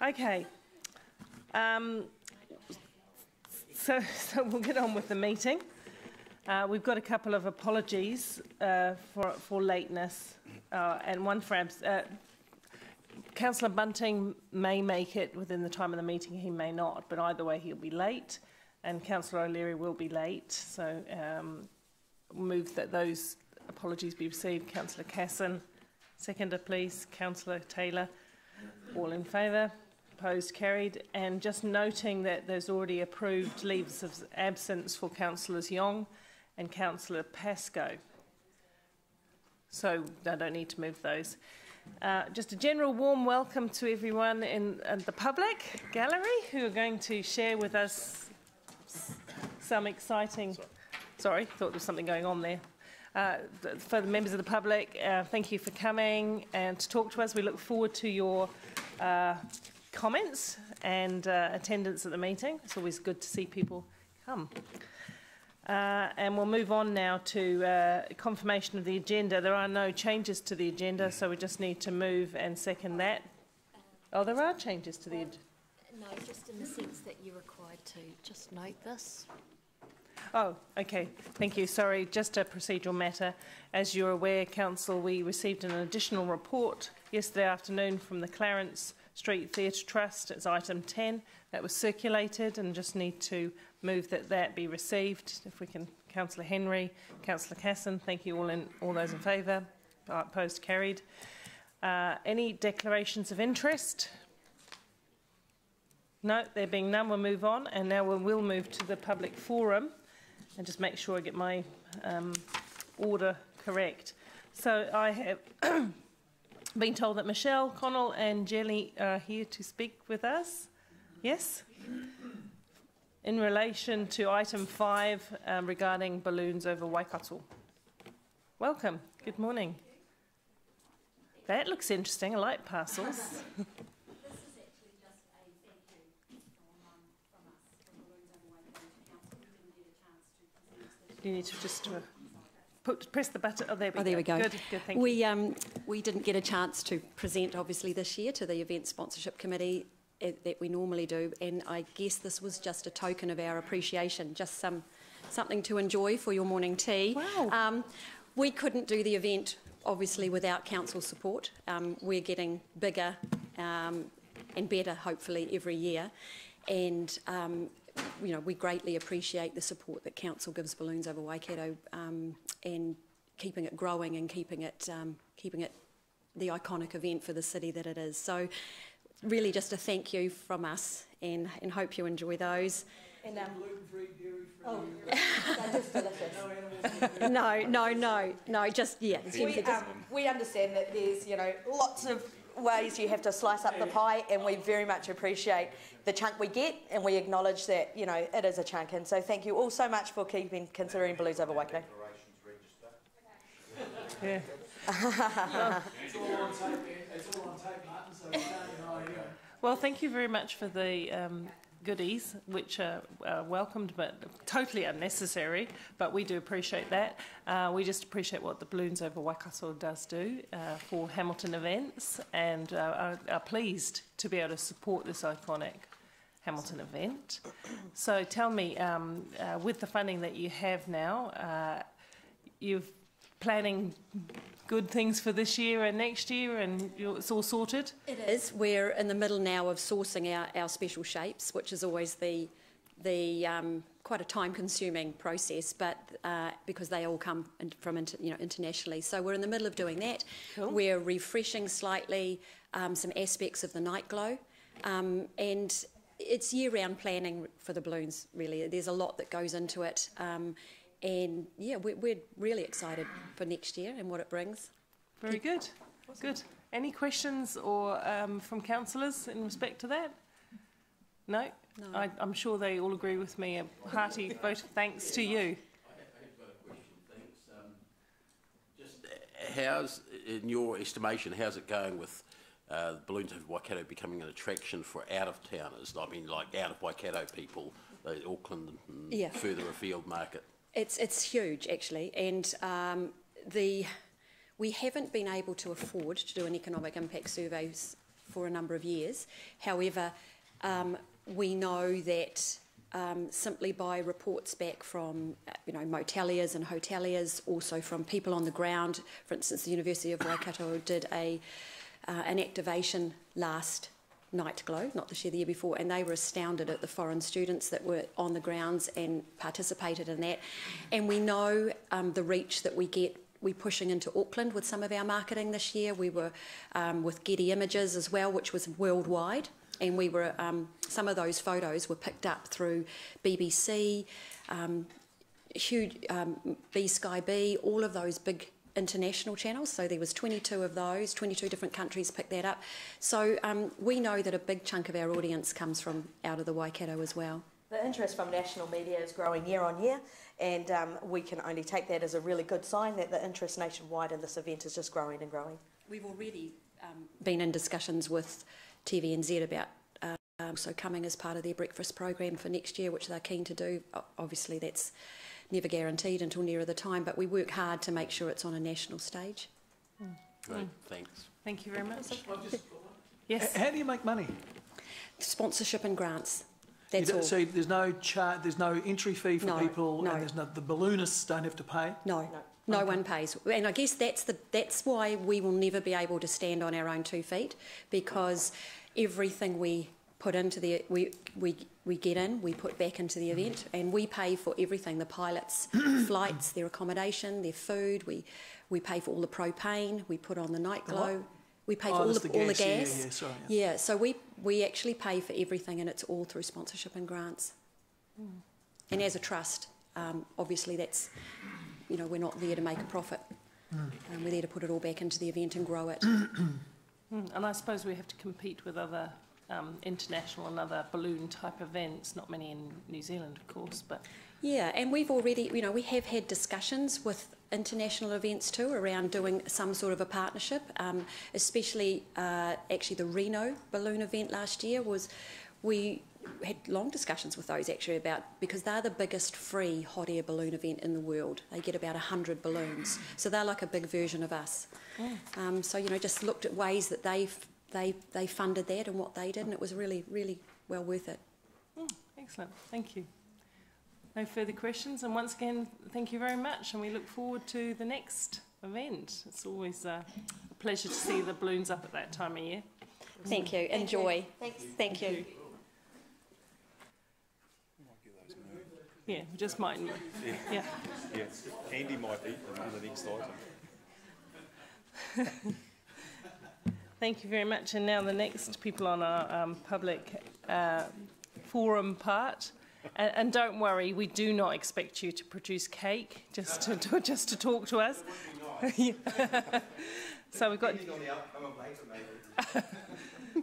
Okay. So we'll get on with the meeting. We've got a couple of apologies for lateness and one for Councillor Bunting may make it within the time of the meeting, he may not, but either way he'll be late, and Councillor O'Leary will be late. So move that those apologies be received. Councillor Casson, seconder please. Councillor Taylor, all in favour. Opposed, carried. And just noting that there's already approved leaves of absence for Councillors Yong and Councillor Pascoe. So I don't need to move those. Just a general warm welcome to everyone in the public gallery who are going to share with us some exciting... Sorry, thought there was something going on there. For the members of the public, thank you for coming and to talk to us. We look forward to your comments and attendance at the meeting. It's always good to see people come. And we'll move on now to confirmation of the agenda. There are no changes to the agenda, so we just need to move and second that. Oh, there are changes to the agenda. No, just in the sense that you're required to just note this. Oh, okay. Thank you. Sorry, just a procedural matter. As you're aware, Council, we received an additional report yesterday afternoon from the Clarence Street Theatre Trust. It's item 10 that was circulated, and just need to move that that be received. If we can, Councillor Henry, Councillor Casson, thank you all those in favour. Opposed, carried. Any declarations of interest? No, there being none, we'll move on, and now we'll move to the public forum and just make sure I get my order correct. So I have been told that Michelle, Connell and Jelly are here to speak with us. Yes? In relation to item 5 regarding balloons over Waikato. Welcome. Good morning. That looks interesting. I like parcels. You need to just press the button. Oh, there we go. Good, thank you. We didn't get a chance to present, obviously, this year to the Event Sponsorship Committee that we normally do, and I guess this was just a token of our appreciation, just something to enjoy for your morning tea. Wow. We couldn't do the event, obviously, without council support. We're getting bigger and better, hopefully, every year, and you know, we greatly appreciate the support that council gives Balloons Over Waikato and keeping it growing and keeping it the iconic event for the city that it is. So really just a thank you from us, and hope you enjoy those. And, gluten-free, dairy-free. Oh, they're just delicious. No, just, yeah. We understand that there's, you know, lots of ways you have to slice up the pie, and we very much appreciate the chunk we get, and we acknowledge that, you know, it is a chunk. And so thank you all so much for considering Balloons Over Waikato. Yeah. It's all on tape, Martin, so we can't deny you. Well, thank you very much for the goodies, which are welcomed but totally unnecessary, but we do appreciate that. We just appreciate what the Balloons Over Waikato does do for Hamilton events, and are pleased to be able to support this iconic Hamilton event. So tell me, with the funding that you have now, you're planning good things for this year and next year, and it's all sorted? It is. We're in the middle now of sourcing our special shapes, which is always the quite a time-consuming process, but because they all come from internationally. So we're in the middle of doing that. Cool. We're refreshing slightly some aspects of the night glow, and it's year-round planning for the balloons. Really, there's a lot that goes into it. And yeah, we're really excited for next year and what it brings. Very good. Good. Any questions or from councillors in respect to that? No? No. I'm sure they all agree with me. A hearty vote of thanks to you. I have got a question, thanks. Just how's, in your estimation, how's it going with Balloons Over Waikato becoming an attraction for out-of-towners? I mean, like out of Waikato people, Auckland and further afield market. It's huge, actually, and we haven't been able to afford to do an economic impact survey for a number of years. However, we know that simply by reports back from moteliers and hoteliers, also from people on the ground, for instance, the University of Waikato did an activation last Night Glow, not this year, the year before, and they were astounded at the foreign students that were on the grounds and participated in that. And we know the reach that we get. We're pushing into Auckland with some of our marketing this year. We were with Getty Images as well, which was worldwide, and we were some of those photos were picked up through BBC, huge B Sky B, all of those big international channels. So there was 22 of those, 22 different countries picked that up. So we know that a big chunk of our audience comes from out of the Waikato as well. The interest from national media is growing year on year, and we can only take that as a really good sign that the interest nationwide in this event is just growing and growing. We've already been in discussions with TVNZ about also coming as part of their breakfast program for next year, which they're keen to do. Obviously that's never guaranteed until nearer the time, but we work hard to make sure it's on a national stage. Great, thanks. Thank you very much. Yes. How do you make money? Sponsorship and grants. That's all. So there's no entry fee for people, no. and the balloonists don't have to pay? No one pays. And I guess that's why we will never be able to stand on our own 2 feet, because everything we put into we get in, we put back into the event, and we pay for everything: the pilots' flights, their accommodation, their food. We pay for all the propane. We put on the Night Glow. We pay for all the gas. Yeah, so we actually pay for everything, and it's all through sponsorship and grants. And as a trust, obviously that's, we're not there to make a profit. We're there to put it all back into the event and grow it. And I suppose we have to compete with other international and other balloon type events, not many in New Zealand, of course, but... Yeah, and we've already, we have had discussions with international events too around doing some sort of a partnership, especially actually the Reno balloon event last year we had long discussions with those actually about, because they're the biggest free hot air balloon event in the world. They get about 100 balloons, so they're like a big version of us. So just looked at ways that they funded that and what they did, and it was really, really well worth it. Excellent, thank you. No further questions, and once again, thank you very much, and we look forward to the next event. It's always a pleasure to see the balloons up at that time of year. Thank you. Enjoy. Thanks. Thank you. Yeah, we just might. Yeah. Yeah, Andy might eat them on the next item. Thank you very much. And now the next people on our public forum part. And don't worry, we do not expect you to produce cake just to talk to us. So we've got.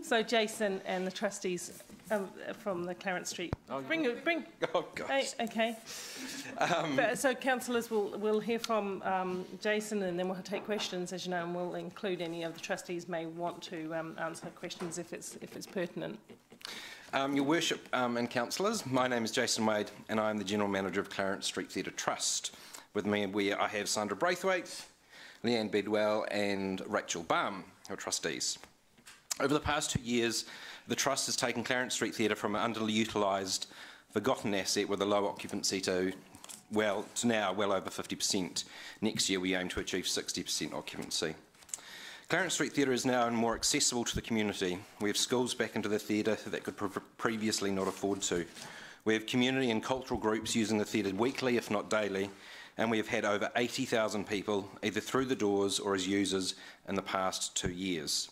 So Jason and the trustees from the Clarence Street. Bring. Oh gosh. Hey, okay. So councillors, we'll hear from Jason, and then we'll take questions, as you know, and we'll include any of the trustees may want to answer questions if it's pertinent. Your Worship and councillors, my name is Jason Wade and I am the General Manager of Clarence Street Theatre Trust. With me I have Sandra Braithwaite, Leanne Bedwell and Rachel Baum, who are trustees. Over the past 2 years, the Trust has taken Clarence Street Theatre from an underutilised, forgotten asset with a low occupancy to now well over 50%. Next year we aim to achieve 60% occupancy. Clarence Street Theatre is now more accessible to the community. We have schools back into the theatre that could previously not afford to. We have community and cultural groups using the theatre weekly, if not daily, and we have had over 80,000 people either through the doors or as users in the past 2 years.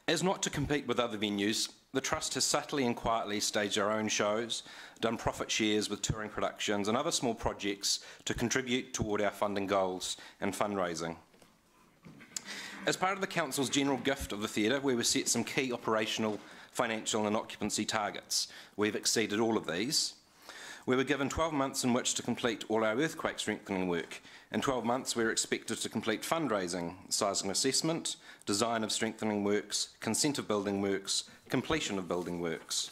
As not to compete with other venues, the Trust has subtly and quietly staged our own shows, done profit shares with touring productions and other small projects to contribute toward our funding goals and fundraising. As part of the Council's general gift of the theatre, we were set some key operational, financial and occupancy targets. We've exceeded all of these. We were given 12 months in which to complete all our earthquake strengthening work. In 12 months we were expected to complete fundraising, seismic assessment, design of strengthening works, consent of building works, completion of building works.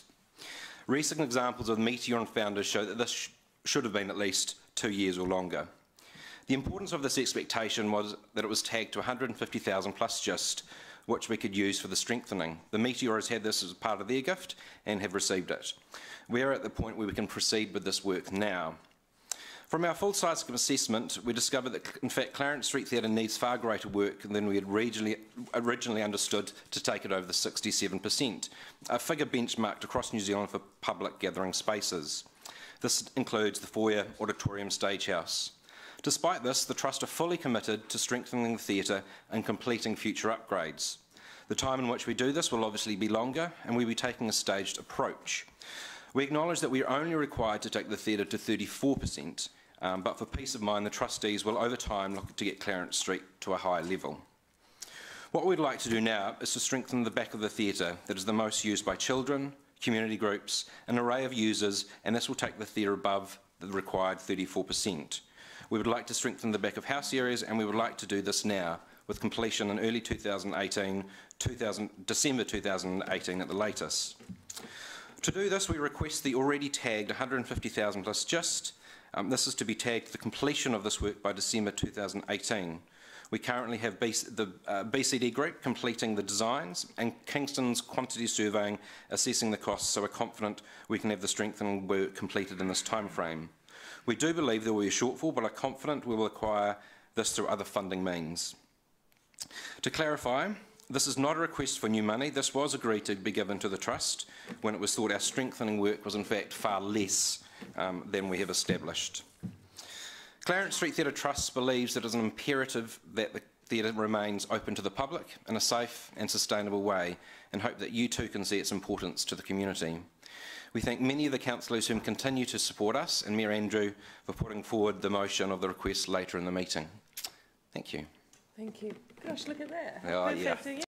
Recent examples of Meteor and Founders show that this should have been at least 2 years or longer. The importance of this expectation was that it was tagged to 150,000 plus GIST, which we could use for the strengthening. The Meteor has had this as part of their gift and have received it. We are at the point where we can proceed with this work now. From our full-size assessment, we discovered that, in fact, Clarence Street Theatre needs far greater work than we had originally understood to take it over the 67%, a figure benchmarked across New Zealand for public gathering spaces. This includes the foyer, auditorium, stagehouse. Despite this, the Trust are fully committed to strengthening the theatre and completing future upgrades. The time in which we do this will obviously be longer, and we'll be taking a staged approach. We acknowledge that we are only required to take the theatre to 34%, but for peace of mind, the trustees will over time look to get Clarence Street to a higher level. What we'd like to do now is to strengthen the back of the theatre that is the most used by children, community groups, an array of users, and this will take the theatre above the required 34%. We would like to strengthen the back of house areas, and we would like to do this now, with completion in early 2018, December 2018 at the latest. To do this, we request the already tagged 150,000 plus just. This is to be tagged the completion of this work by December 2018. We currently have the BCD group completing the designs and Kingston's quantity surveying assessing the costs, so we're confident we can have the strengthening work completed in this time frame. We do believe there will be a shortfall, but are confident we will acquire this through other funding means. To clarify, this is not a request for new money. This was agreed to be given to the Trust when it was thought our strengthening work was in fact far less than we have established. Clarence Street Theatre Trust believes it is an imperative that the theatre remains open to the public in a safe and sustainable way, and hope that you too can see its importance to the community. We thank many of the councillors who continue to support us, and Mayor Andrew for putting forward the motion of the request later in the meeting. Thank you. Thank you. Gosh, look at that. Oh, yeah. Perfect.